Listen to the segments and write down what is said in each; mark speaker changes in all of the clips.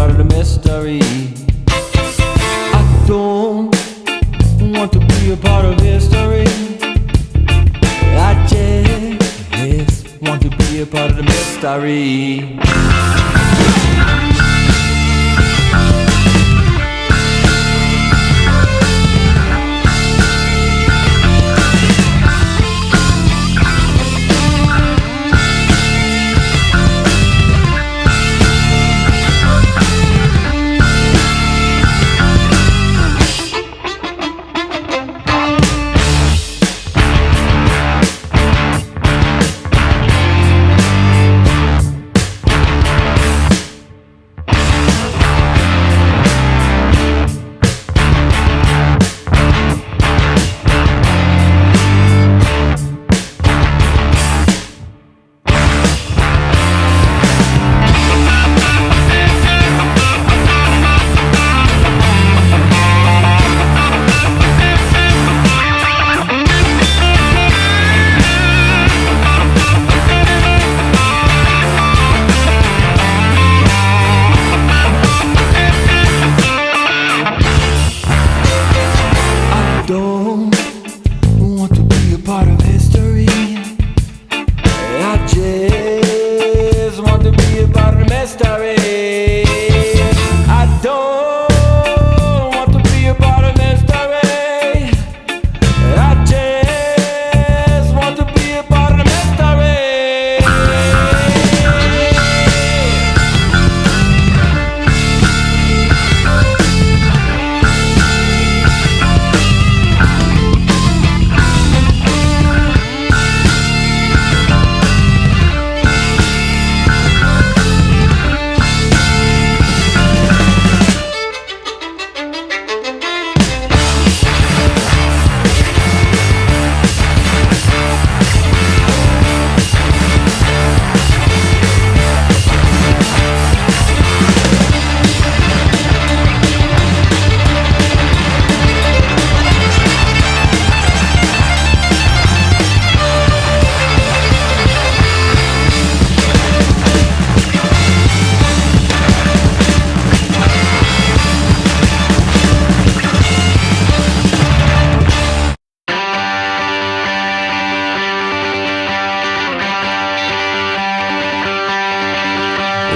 Speaker 1: part of the mystery. I don't want to be a part of history. I just want to be a part of the mystery.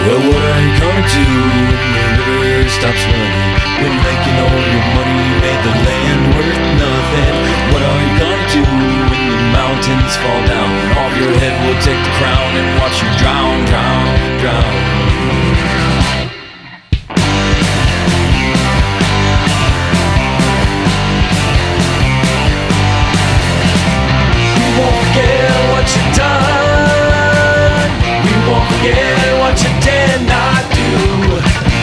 Speaker 2: Well, what are you gonna do when the river stops running? When making all your money made the land worth nothing? What are you gonna do when the mountains fall down? And off your head will take the crown and watch you drown, drown, drown. We won't forget what you've done. We won't forget what you did not do.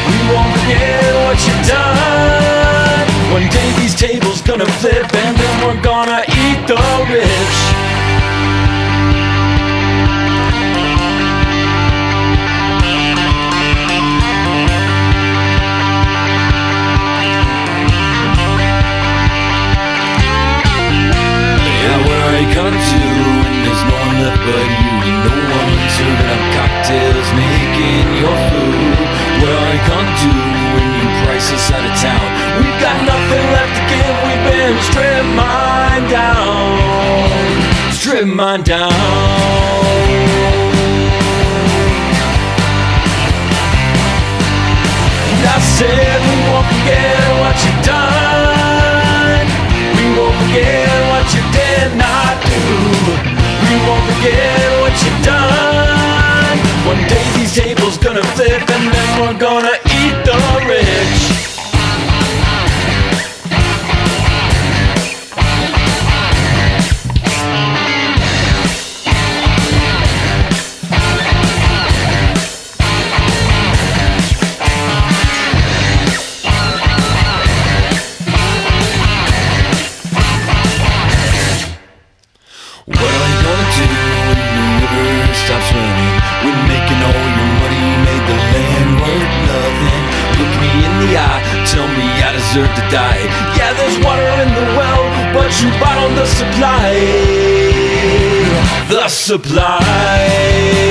Speaker 2: We won't forget what you've done. One day these tables gonna flip and then we're gonna eat the rich. Yeah, what are you gonna do when there's no one left but you? No one serving up cocktails, making your food. What are you gonna do when you price us out of town? We've got nothing left to give, we've been strip mine down. Strip mine down. I said we won't forget what you've done. We won't forget what you did not do. We won't forget what you've done. One day these tables gonna flip and then we're gonna eat the rich. What are you gonna do when the river stops running? When making all your money made the land worth nothing? Look me in the eye, tell me I deserve to die. Yeah, there's water in the well, but you bottled the supply. The supply.